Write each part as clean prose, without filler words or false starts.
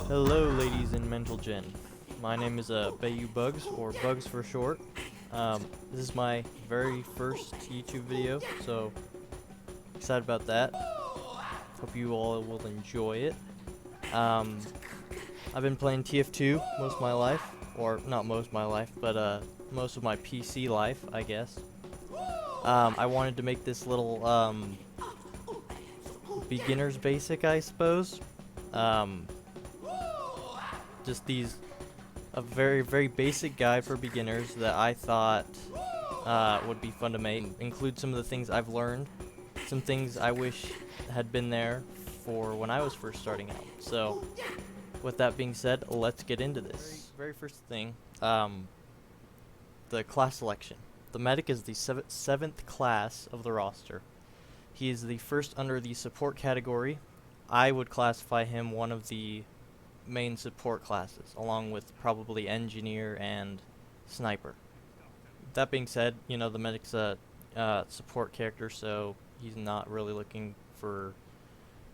Hello, ladies in Mental Gen. My name is Bayou Bugs, or Bugs for short. This is my very first YouTube video, so excited about that. Hope you all will enjoy it. I've been playing TF2 most of my life, or not most of my life, but most of my PC life, I guess. I wanted to make this little beginner's basic, I suppose. Just a very basic guide for beginners that I thought would be fun to make. Include some of the things I've learned, some things I wish had been there for when I was first starting out. So with that being said, let's get into this. Very first thing, the class selection. The medic is the seventh class of the roster. He is the first under the support category. I would classify him one of the main support classes, along with probably engineer and sniper. That being said, the medic's a support character, so he's not really looking for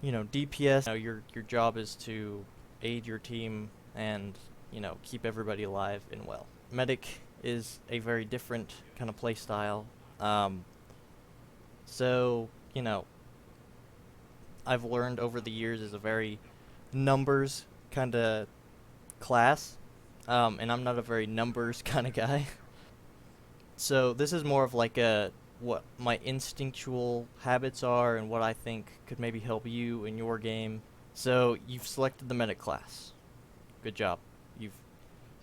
DPS. Your job is to aid your team and keep everybody alive and well. Medic is a very different kind of play style. So I've learned over the years is a very numbers kind of class, and I'm not a very numbers kind of guy. So this is more of like what my instinctual habits are and what I think could maybe help you in your game. So you've selected the medic class. Good job. You're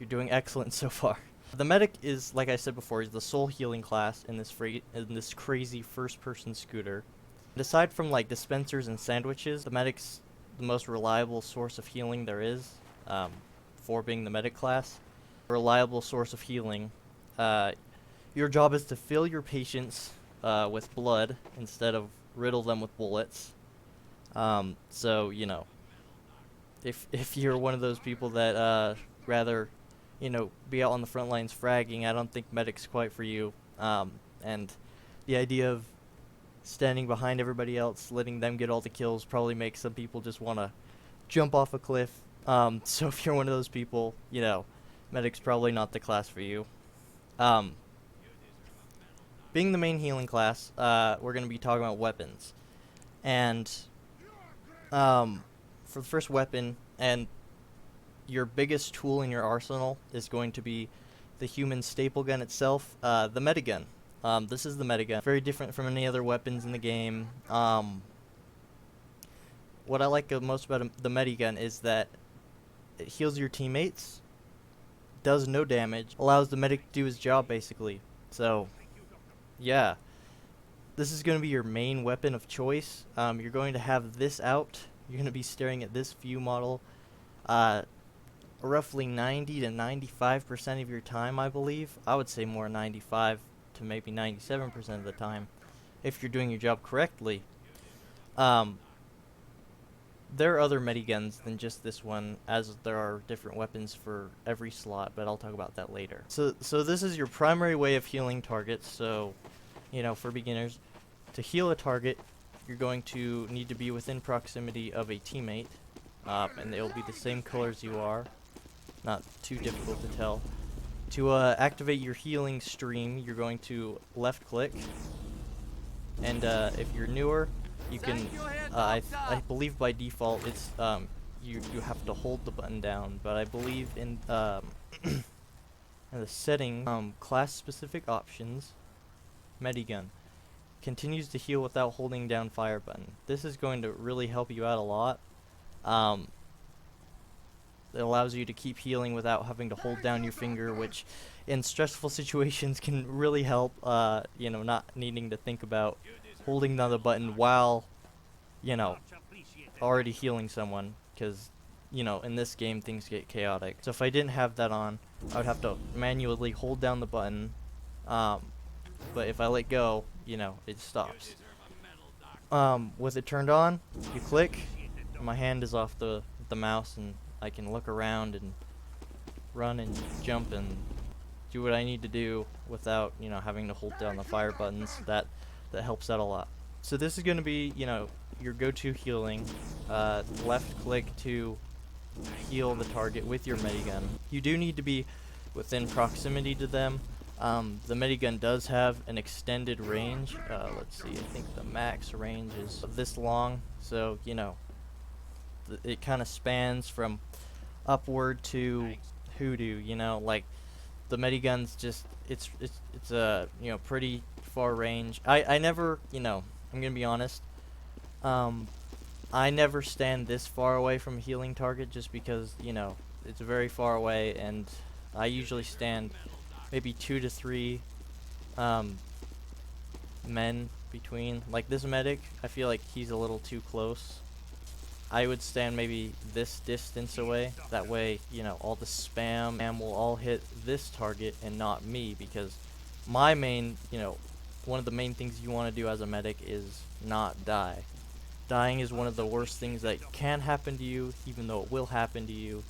doing excellent so far. The medic is, like I said before, is the sole healing class in this crazy first-person scooter. And aside from like dispensers and sandwiches, the medic's the most reliable source of healing there is, for being the medic class. A reliable source of healing. Your job is to fill your patients with blood instead of riddle them with bullets. So if you're one of those people that rather be out on the front lines fragging, I don't think medic's quite for you. And the idea of standing behind everybody else, letting them get all the kills, probably makes some people just want to jump off a cliff. So if you're one of those people, medic's probably not the class for you. Being the main healing class, we're going to be talking about weapons. And for the first weapon, and your biggest tool in your arsenal, is going to be the human staple gun itself, the medigun. This is the medigun. Very different from any other weapons in the game. What I like most about the medigun is that it heals your teammates, does no damage, allows the medic to do his job basically. So, yeah. This is going to be your main weapon of choice. You're going to have this out. You're going to be staring at this view model roughly 90 to 95% of your time, I believe. I would say more 95 to maybe 97% of the time, if you're doing your job correctly. There are other mediguns than just this one, as there are different weapons for every slot, but I'll talk about that later. So this is your primary way of healing targets. So, for beginners, to heal a target, you're going to need to be within proximity of a teammate, and they'll be the same colors you are. Not too difficult to tell. To activate your healing stream, you're going to left click, and if you're newer, you can, I believe by default it's you have to hold the button down, but I believe in in the setting, class specific options, medigun continues to heal without holding down fire button. This is going to really help you out a lot. It allows you to keep healing without having to hold down your finger, which in stressful situations can really help, not needing to think about holding down the button while, already healing someone, because, in this game things get chaotic. So if I didn't have that on, I would have to manually hold down the button, but if I let go, it stops. With it turned on, you click, my hand is off the mouse, and I can look around and run and jump and do what I need to do without, having to hold down the fire buttons. That helps out a lot. So this is going to be, your go-to healing. Left click to heal the target with your medigun. You do need to be within proximity to them. The medigun does have an extended range. Let's see, I think the max range is this long, so you know it kind of spans from upward to hoodoo. You know, like the medigun's just it's a pretty far range. I never, I'm gonna be honest. Um, I never stand this far away from a healing target just because, it's very far away, and I usually stand maybe 2 to 3 men between. Like this medic, I feel like he's a little too close. I would stand maybe this distance away. That way, all the spam will all hit this target and not me, because my main, one of the main things you want to do as a medic is not die. Dying is one of the worst things that can happen to you, even though it will happen to you.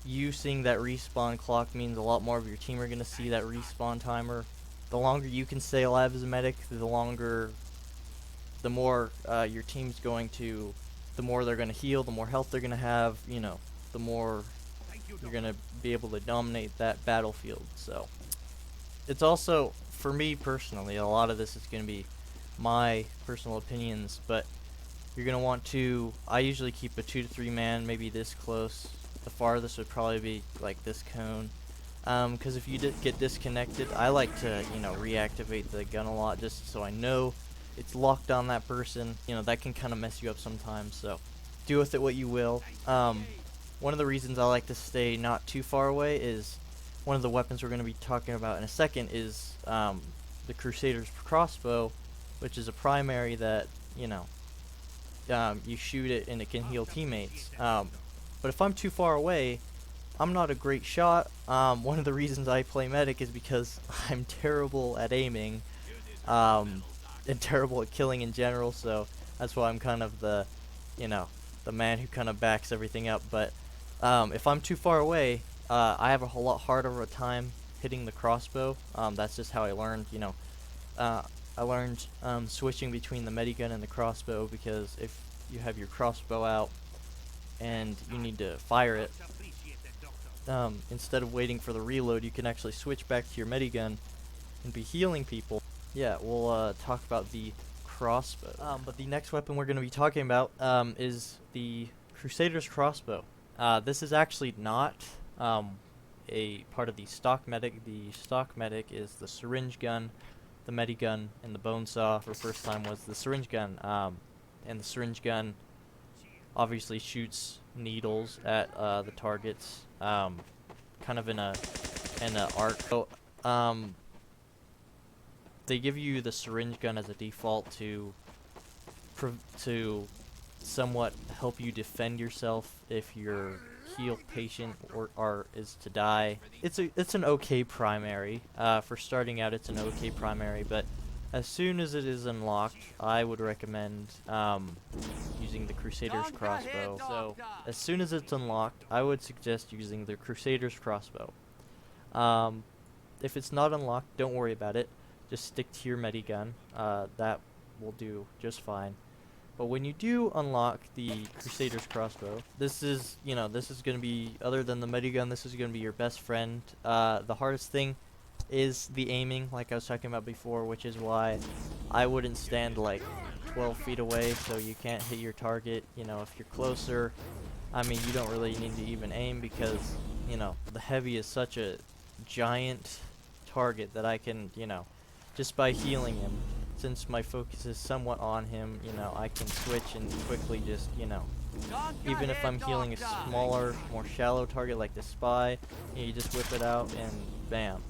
You seeing that respawn clock means a lot more of your team are going to see that respawn timer. The longer you can stay alive as a medic, the more your team's going to, the more they're going to heal, the more health they're going to have, the more you're going to be able to dominate that battlefield. So it's also, for me personally, a lot of this is going to be my personal opinions, but you're going to want to, I usually keep a 2 to 3 man, maybe this close. The farthest would probably be like this cone. Because if you get disconnected, I like to, reactivate the gun a lot just so I know it's locked on that person. That can kind of mess you up sometimes, so do with it what you will. One of the reasons I like to stay not too far away is one of the weapons we're going to be talking about in a second is the Crusader's crossbow, which is a primary that, you shoot it and it can heal teammates. But if I'm too far away, I'm not a great shot. One of the reasons I play medic is because I'm terrible at aiming, and terrible at killing in general, so that's why I'm kind of the man who kind of backs everything up. But if I'm too far away, I have a whole lot harder of a time hitting the crossbow. That's just how I learned, I learned switching between the medigun and the crossbow, because if you have your crossbow out and you need to fire it, instead of waiting for the reload, you can actually switch back to your medigun and be healing people. Yeah, we'll talk about the crossbow. But the next weapon we're going to be talking about is the Crusader's crossbow. This is actually not a part of the stock medic. The stock medic is the syringe gun, the medigun, and the bone saw. For the first time was the syringe gun, and the syringe gun obviously shoots needles at the targets, kind of in a arc. So, they give you the syringe gun as a default to somewhat help you defend yourself if your healed patient is to die. It's an okay primary. For starting out, it's an okay primary, but as soon as it is unlocked, I would recommend using the Crusader's crossbow. So as soon as it's unlocked, I would suggest using the Crusader's crossbow. If it's not unlocked, don't worry about it. Just stick to your medigun. That will do just fine. But when you do unlock the Crusader's crossbow, this is going to be, other than the medigun, this is going to be your best friend. The hardest thing is the aiming, like I was talking about before, which is why I wouldn't stand like 12 feet away so you can't hit your target. If you're closer, I mean, you don't really need to even aim, because, the heavy is such a giant target that I can, just by healing him, since my focus is somewhat on him, I can switch and quickly just, even if I'm healing a smaller, more shallow target like the spy, you just whip it out and bam,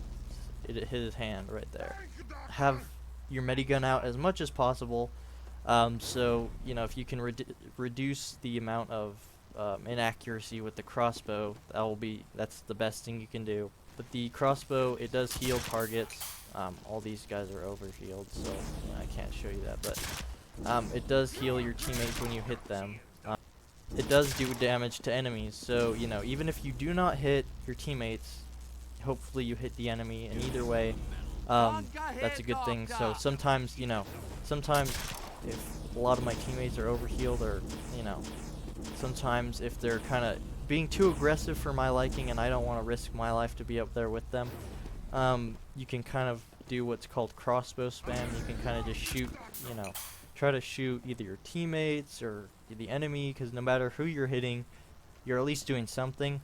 it hit his hand right there. Have your medigun out as much as possible, so, if you can reduce the amount of inaccuracy with the crossbow, that's the best thing you can do. But the crossbow, it does heal targets. All these guys are over-healed, so I can't show you that, but it does heal your teammates when you hit them. It does do damage to enemies, so, even if you do not hit your teammates, hopefully you hit the enemy, and either way, that's a good thing. So sometimes, sometimes if a lot of my teammates are over-healed, or, sometimes if they're kind of being too aggressive for my liking and I don't want to risk my life to be up there with them, you can kind of do what's called crossbow spam. You can kind of just shoot, you know, try to shoot either your teammates or the enemy, because no matter who you're hitting, you're at least doing something.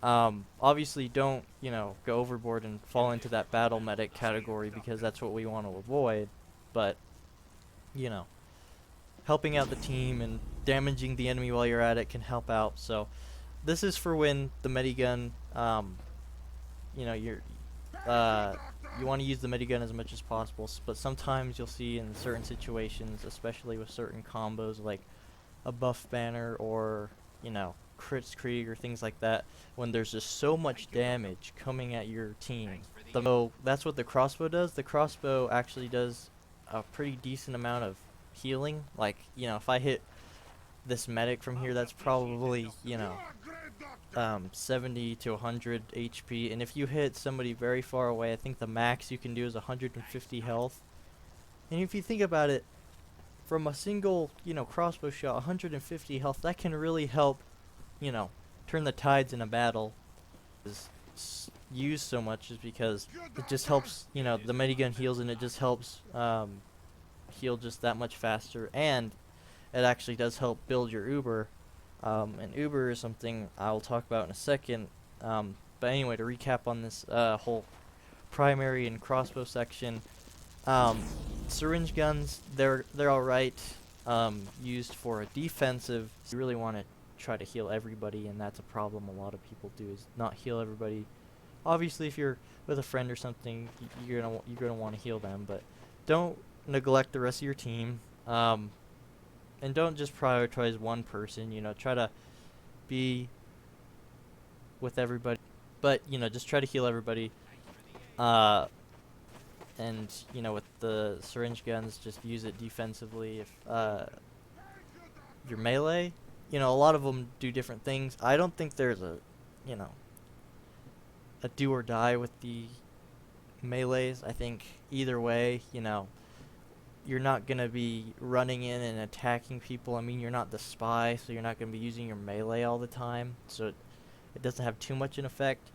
Obviously don't, you know, go overboard and fall into that battle medic category, because that's what we want to avoid. But, you know, helping out the team and damaging the enemy while you're at it can help out. So this is for when the medigun, you know, you want to use the medigun as much as possible, but sometimes you'll see in certain situations, especially with certain combos like a buff banner or, you know, crits Krieg or things like that, when there's just so much damage coming at your team. So that's what the crossbow does. The crossbow actually does a pretty decent amount of healing. Like, you know, if I hit this medic from here, that's probably, you know, 70 to 100 HP, and if you hit somebody very far away, I think the max you can do is 150 health. And if you think about it, from a single, you know, crossbow shot, 150 health, that can really help, you know, turn the tides in a battle. Is used so much is because it just helps, you know, the medigun heals, and it just helps heal just that much faster, and it actually does help build your Uber. And Uber is something I'll talk about in a second. But anyway, to recap on this whole primary and crossbow section, syringe guns, they're alright, used for a defensive. You really want to try to heal everybody, and that's a problem a lot of people do, is not heal everybody. Obviously, if you're with a friend or something, you're gonna want to heal them, but don't neglect the rest of your team. And don't just prioritize one person, you know, try to be with everybody, but, you know, just try to heal everybody. And, you know, with the syringe guns, just use it defensively. If your melee, you know, a lot of them do different things. I don't think there's a, you know, a do or die with the melees. I think either way, you know, you're not going to be running in and attacking people. I mean, you're not the spy, so you're not going to be using your melee all the time, so it doesn't have too much an effect.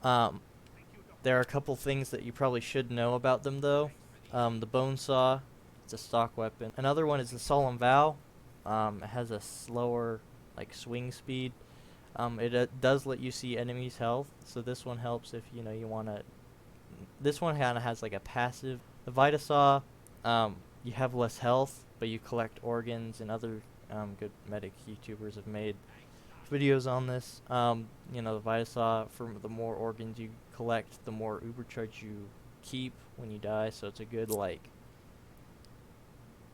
There are a couple things that you probably should know about them, though. The bone saw, it's a stock weapon. Another one is the solemn vow. It has a slower, like, swing speed. It does let you see enemies' health, so this one helps if, you know, you want to. This one kind of has like a passive. The Vitasaw, you have less health, but you collect organs, and other good medic YouTubers have made videos on this. You know, the Vitasaw, for the more organs you collect, the more Uber charge you keep when you die, so it's a good, like,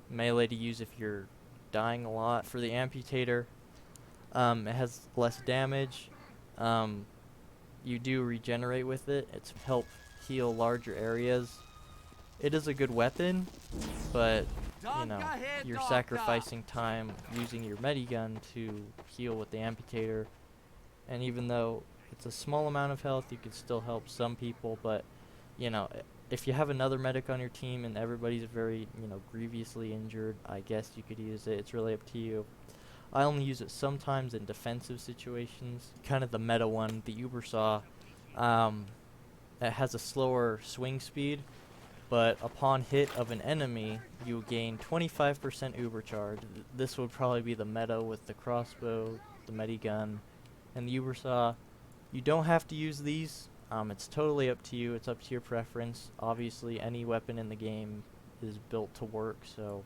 melee to use if you're dying a lot. For the Amputator, it has less damage. You do regenerate with it. It's help heal larger areas. It is a good weapon, but, you know, you're sacrificing time using your medigun to heal with the Amputator. And even though it's a small amount of health, you can still help some people. But, you know, if you have another medic on your team and everybody's very, you know, grievously injured, I guess you could use it. It's really up to you. I only use it sometimes in defensive situations. Kind of the meta one, the Uber Saw. It has a slower swing speed, but upon hit of an enemy, you gain 25% Uber charge. This would probably be the meta with the crossbow, the medigun, and the Uber Saw. You don't have to use these. It's totally up to you. It's up to your preference. Obviously, any weapon in the game is built to work, so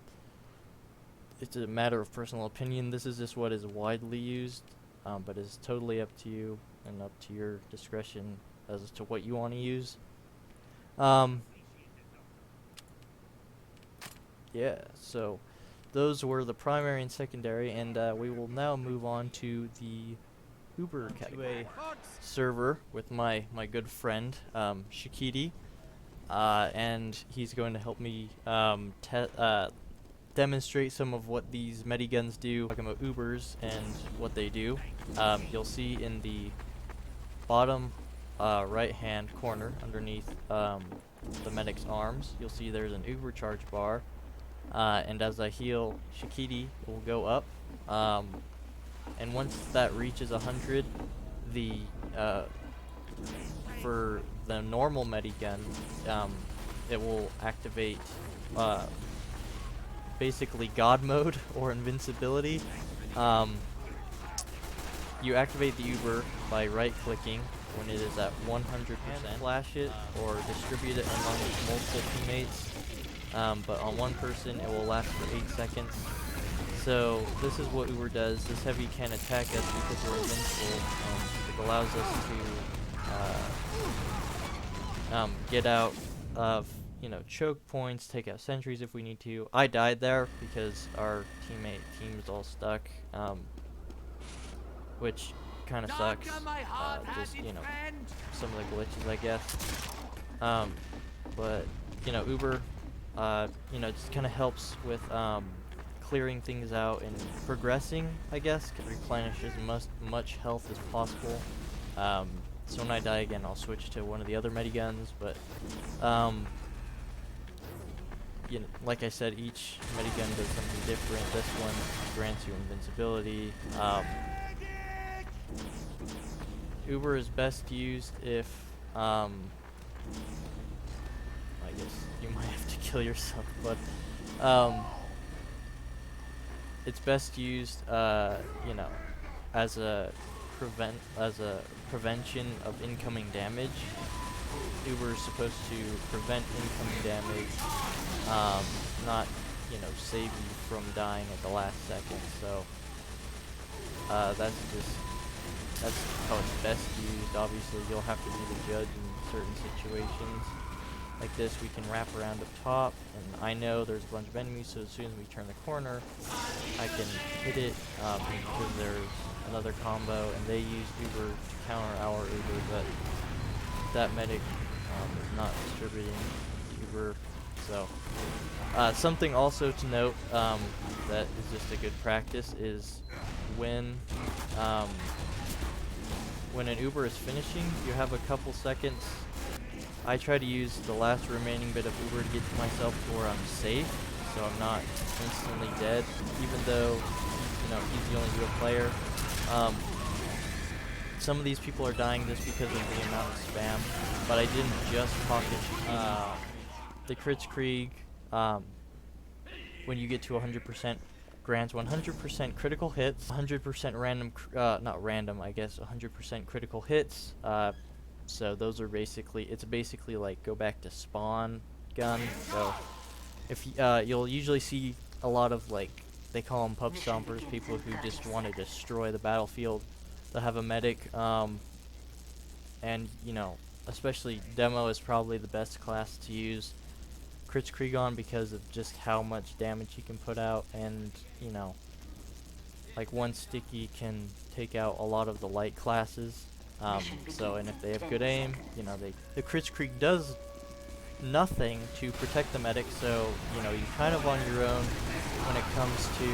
it's a matter of personal opinion. This is just what is widely used, but it's totally up to you and up to your discretion as to what you want to use. Yeah, so those were the primary and secondary, and we will now move on to the Uber category server with my good friend Shakidi, and he's going to help me demonstrate some of what these mediguns do. Talking about Ubers and what they do. You'll see in the bottom right hand corner underneath the medic's arms, you'll see there's an Uber charge bar, and as I heal, Shakidi will go up. and once that reaches 100, the for the normal medigun, it will activate basically God mode or invincibility. You activate the Uber by right-clicking when it is at 100%, flash it or distribute it among multiple teammates. But on one person, it will last for 8 seconds. So this is what Uber does. This heavy can attack us because we're invincible. It allows us to get out of, you know, choke points, take out sentries if we need to. I died there because our team is all stuck, which kind of sucks. Just, you know, some of the glitches, I guess. But, you know, Uber, you know, just kind of helps with clearing things out and progressing, I guess. Can replenish as much health as possible. So when I die again, I'll switch to one of the other mediguns. But you know, like I said, each medigun does something different. This one grants you invincibility. Uber is best used if I guess you might have to kill yourself, but it's best used, you know, as a prevention of incoming damage. Uber is supposed to prevent incoming damage, not, you know, save you from dying at the last second. So that's how it's best used. Obviously, you'll have to be the judge in certain situations. Like this, we can wrap around up top, and I know there's a bunch of enemies, so as soon as we turn the corner, I can hit it, because there's another combo, and they use Uber to counter our Uber, but that medic is not distributing Uber. So something also to note that is just a good practice is when an Uber is finishing, you have a couple seconds. I try to use the last remaining bit of Uber to get to myself to where I'm safe, so I'm not instantly dead, even though, you know, he's the only real player. Some of these people are dying just because of the amount of spam, but I didn't just pocket the Kritzkrieg. When you get to 100%, grants 100% critical hits, 100% random, not random, I guess, 100% critical hits. So those are basically, it's basically like go back to spawn gun. So if you'll usually see a lot of, like, they call them pub stompers, people who just want to destroy the battlefield. They'll have a medic, and, you know, especially demo is probably the best class to use Kritzkrieg on because of just how much damage he can put out, and, you know, like one sticky can take out a lot of the light classes. So, and if they have good aim, you know, the Kritzkrieg does nothing to protect the medic, so, you know, you're kind of on your own when it comes to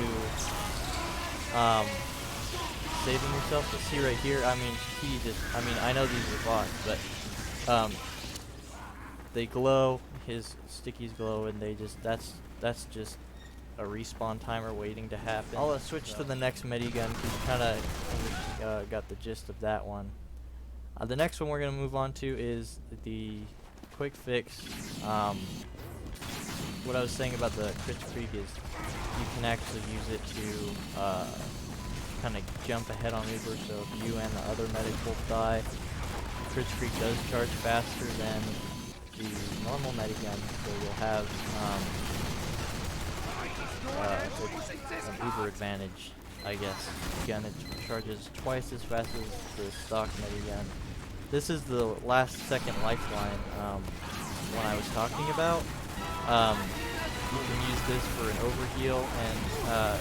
saving yourself. But see right here, I mean, I know these are bots, but they glow, his stickies glow, and they just, that's just a respawn timer waiting to happen. I'll switch to the next medigun because you kind of got the gist of that one. The next one we're going to move on to is the quick fix. What I was saying about the Kritzkrieg is you can actually use it to kind of jump ahead on Uber, so if you and the other medic both die, Kritzkrieg does charge faster than the normal medigun, so you'll have an Uber advantage, I guess. Again, it charges twice as fast as the stock medigun. This is the last second lifeline one I was talking about. You can use this for an overheal, and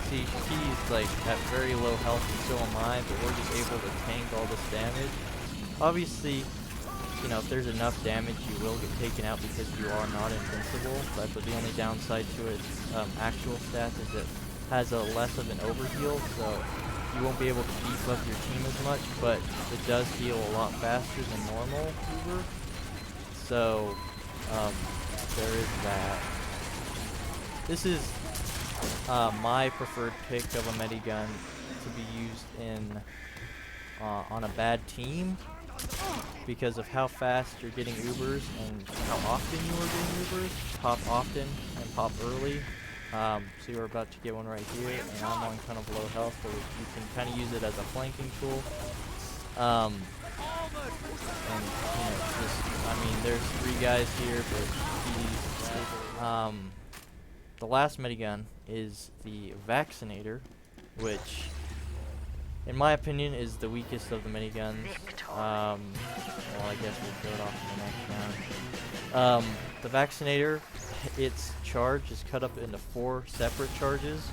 see, he's like at very low health, and so am I, but we're just able to tank all this damage. Obviously, you know, if there's enough damage, you will get taken out because you are not invincible, but the only downside to its actual stats is it has a less of an overheal, so you won't be able to beef up your team as much, but it does heal a lot faster than normal Uber. So, there is that. This is my preferred pick of a medigun. to be used in on a bad team because of how fast you're getting Ubers and how often you are getting Ubers. Pop often and pop early. So you're about to get one right here, and I'm on kind of low health, so you can kind of use it as a flanking tool. And you know, just, I mean, there's 3 guys here, but the last minigun is the Vaccinator, which, in my opinion, is the weakest of the miniguns. Well, I guess we'll go it off in the next round. The Vaccinator, its charge is cut up into 4 separate charges.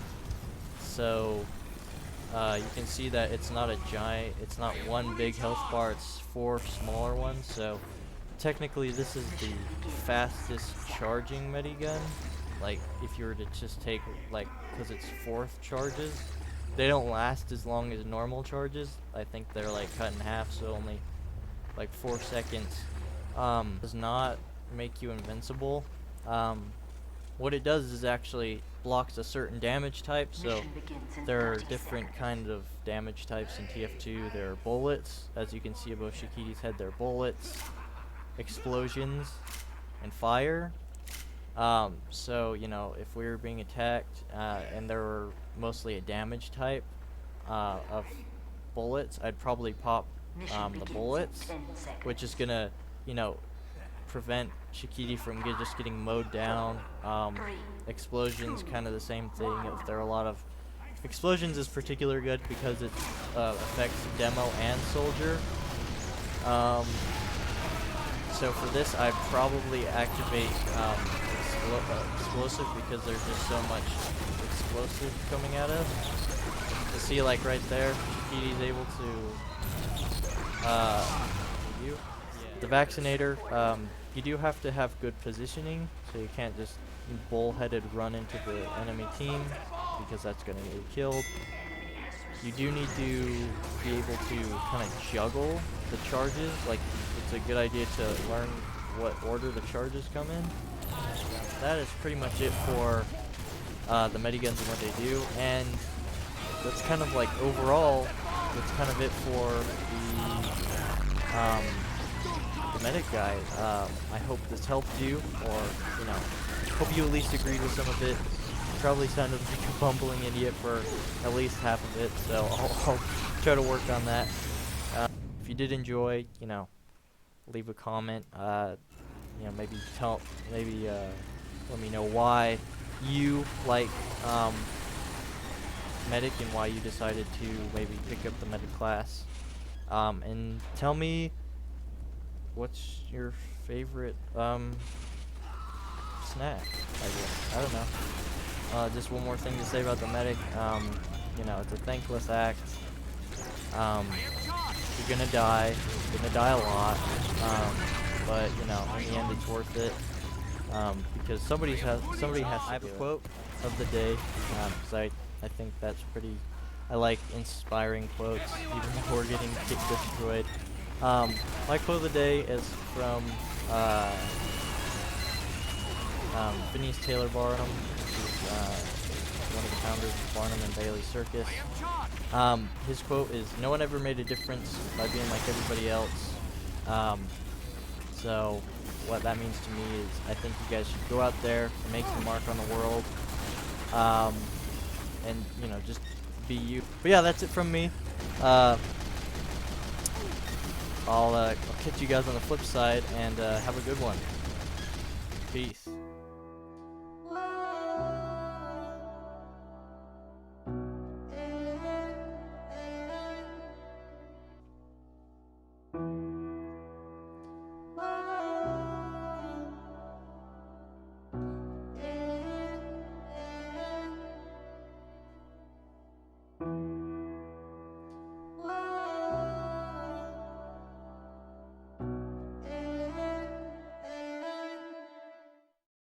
So you can see that it's not a giant, it's not one big health bar, it's 4 smaller ones. So technically this is the fastest charging minigun. Like, if you were to just take, like, because it's 4th charges, they don't last as long as normal charges. I think they're like cut in half, so only like 4 seconds. Does not make you invincible. What it does is actually blocks a certain damage type. So there are different kind of damage types in TF2. There are bullets, as you can see above Shakidi's head. There are bullets, explosions, and fire. So, you know, if we were being attacked, and there were mostly a damage type, of bullets, I'd probably pop, the bullets, which is gonna, you know, prevent Shakidi from just getting mowed down. Explosions, kind of the same thing. If there are a lot of explosions, is particularly good because it affects demo and soldier. So for this, I'd probably activate explosive because there's just so much explosive coming at us. You see, like right there, Shakidi's able to the Vaccinator. You do have to have good positioning, so you can't just bullheaded run into the enemy team because that's going to get you killed. You do need to be able to kind of juggle the charges. Like, it's a good idea to learn what order the charges come in. That is pretty much it for the miniguns and what they do, and that's kind of like overall, that's kind of it for the medic guide. I hope this helped you, or, you know, hope you at least agreed with some of it. Probably sounded like a bumbling idiot for at least half of it, so I'll try to work on that. If you did enjoy, you know, leave a comment. You know, maybe let me know why you like medic and why you decided to maybe pick up the medic class. And tell me what's your favorite snack, I guess. I don't know. Just one more thing to say about the medic. You know, it's a thankless act. You're gonna die. You're gonna die a lot. But, you know, in the end, it's worth it. Because somebody has to. I have a quote of the day. Because I think that's pretty. I like inspiring quotes, even though we're getting destroyed. My quote of the day is from Phineas Taylor Barnum, who's one of the founders of Barnum and Bailey Circus. His quote is, "No one ever made a difference by being like everybody else." So what that means to me is I think you guys should go out there and make your mark on the world. And, you know, just be you. But yeah, that's it from me. I'll catch you guys on the flip side, and have a good one. Peace.